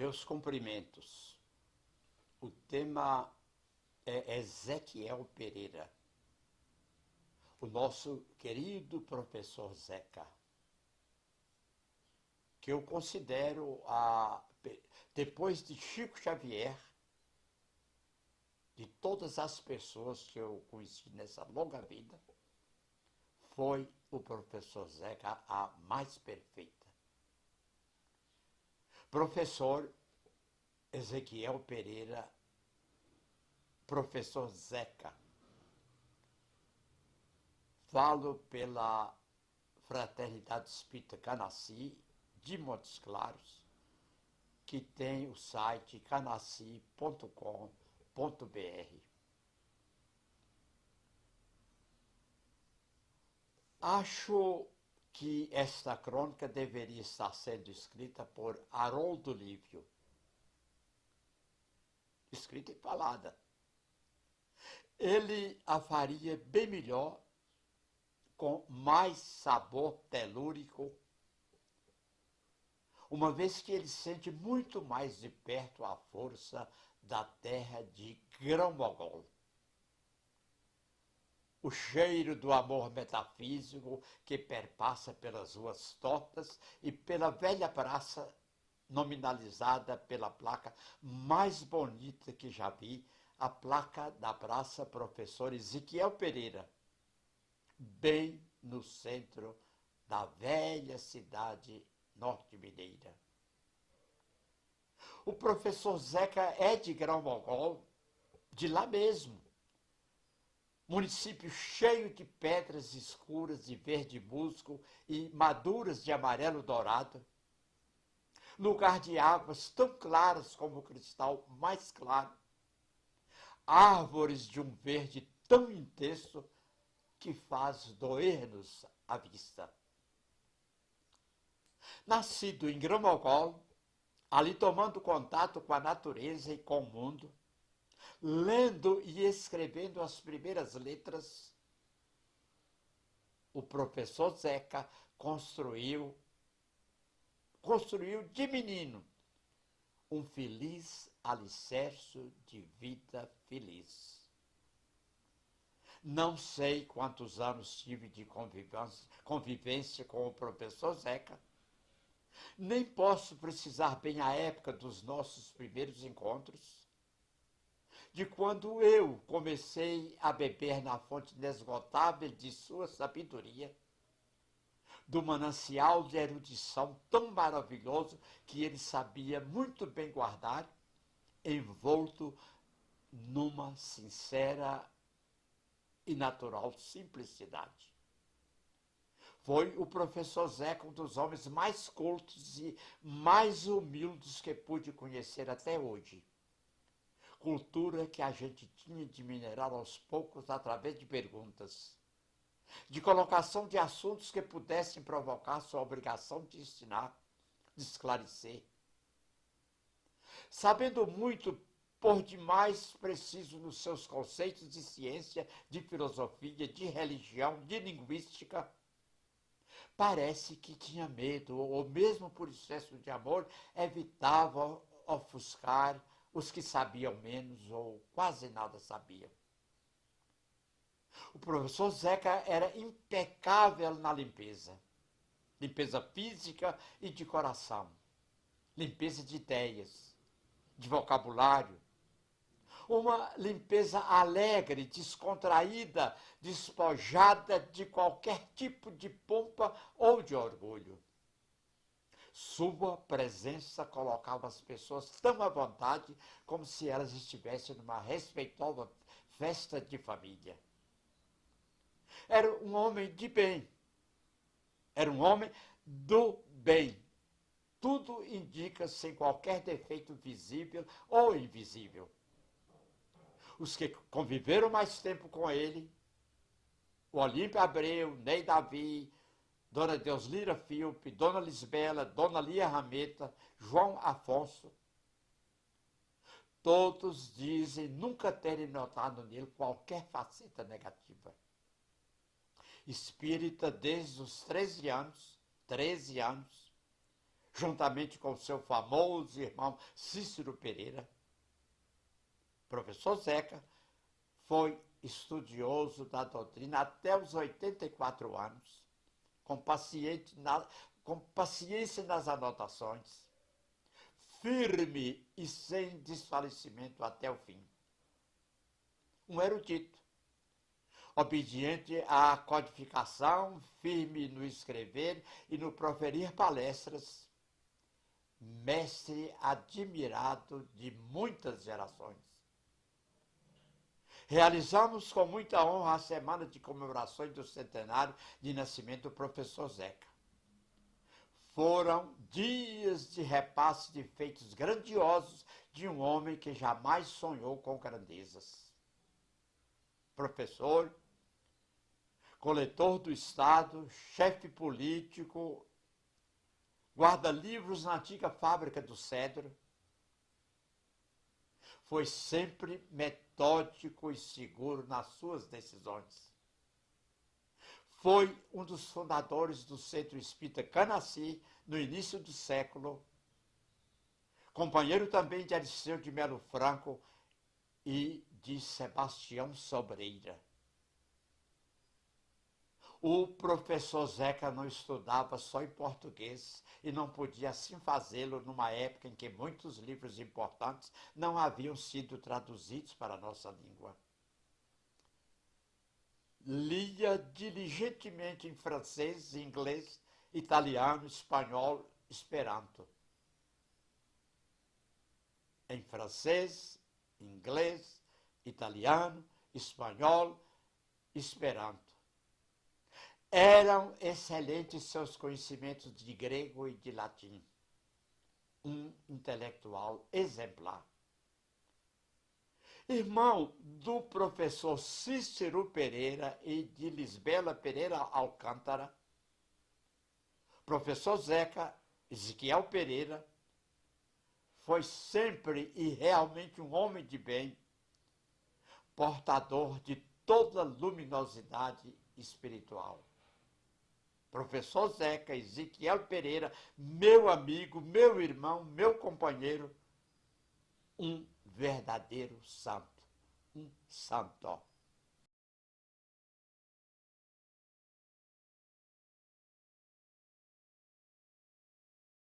Meus cumprimentos. O tema é Ezequiel Pereira, o nosso querido professor Zeca, que eu considero, depois de Chico Xavier, de todas as pessoas que eu conheci nessa longa vida, foi o professor Zeca a mais perfeita. Professor Ezequiel Pereira, professor Zeca. Falo pela Fraternidade Espírita Canaci, de Montes Claros, que tem o site canaci.com.br. Acho que esta crônica deveria estar sendo escrita por Haroldo Lívio. Escrita e falada. Ele a faria bem melhor, com mais sabor telúrico, uma vez que ele sente muito mais de perto a força da terra de Grão-Mogol. O cheiro do amor metafísico que perpassa pelas ruas tortas e pela velha praça nominalizada pela placa mais bonita que já vi, a placa da Praça Professor Ezequiel Pereira, bem no centro da velha cidade norte-mineira. O professor Zeca é de Grão-Mogol, de lá mesmo. Município cheio de pedras escuras de verde musgo e maduras de amarelo dourado. Lugar de águas tão claras como o cristal mais claro. Árvores de um verde tão intenso que faz doer-nos a vista. Nascido em Grão-Mogol, ali tomando contato com a natureza e com o mundo, lendo e escrevendo as primeiras letras, o professor Zeca construiu de menino um feliz alicerce de vida feliz. Não sei quantos anos tive de convivência com o professor Zeca, nem posso precisar bem a época dos nossos primeiros encontros, de quando eu comecei a beber na fonte inesgotável de sua sabedoria, do manancial de erudição tão maravilhoso que ele sabia muito bem guardar, envolto numa sincera e natural simplicidade. Foi o professor Zeca um dos homens mais cultos e mais humildes que pude conhecer até hoje. Cultura que a gente tinha de minerar aos poucos através de perguntas, de colocação de assuntos que pudessem provocar sua obrigação de ensinar, de esclarecer. Sabendo muito, por demais preciso nos seus conceitos de ciência, de filosofia, de religião, de linguística, parece que tinha medo, ou mesmo por excesso de amor, evitava ofuscar os que sabiam menos ou quase nada sabiam. O professor Zeca era impecável na limpeza. Limpeza física e de coração. Limpeza de ideias, de vocabulário. Uma limpeza alegre, descontraída, despojada de qualquer tipo de pompa ou de orgulho. Sua presença colocava as pessoas tão à vontade como se elas estivessem numa respeitosa festa de família. Era um homem de bem. Era um homem do bem. Tudo indica sem qualquer defeito visível ou invisível. Os que conviveram mais tempo com ele, o Olímpio Abreu, Ney Davi, Dona Deuslira Filpe, Dona Lisbela, Dona Lia Rameta, João Afonso, todos dizem nunca terem notado nele qualquer faceta negativa. Espírita desde os 13 anos, juntamente com seu famoso irmão Cícero Pereira. Professor Zeca foi estudioso da doutrina até os 84 anos, com paciência nas anotações, firme e sem desfalecimento até o fim. Um erudito, obediente à codificação, firme no escrever e no proferir palestras, mestre admirado de muitas gerações. Realizamos com muita honra a semana de comemorações do centenário de nascimento do professor Zeca. Foram dias de repasse de feitos grandiosos de um homem que jamais sonhou com grandezas. Professor, coletor do Estado, chefe político, guarda-livros na antiga fábrica do Cedro, foi sempre metódico e seguro nas suas decisões. Foi um dos fundadores do Centro Espírita Canaci no início do século, companheiro também de Ariceu de Melo Franco e de Sebastião Sobreira. O professor Zeca não estudava só em português e não podia assim fazê-lo numa época em que muitos livros importantes não haviam sido traduzidos para a nossa língua. Lia diligentemente em francês, inglês, italiano, espanhol, esperanto. Em francês, inglês, italiano, espanhol, esperanto. Eram excelentes seus conhecimentos de grego e de latim. Um intelectual exemplar. Irmão do professor Cícero Pereira e de Lisbela Pereira Alcântara, professor Zeca Ezequiel Pereira foi sempre e realmente um homem de bem, portador de toda luminosidade espiritual. Professor Zeca Ezequiel Pereira, meu amigo, meu irmão, meu companheiro, um verdadeiro santo, um santo.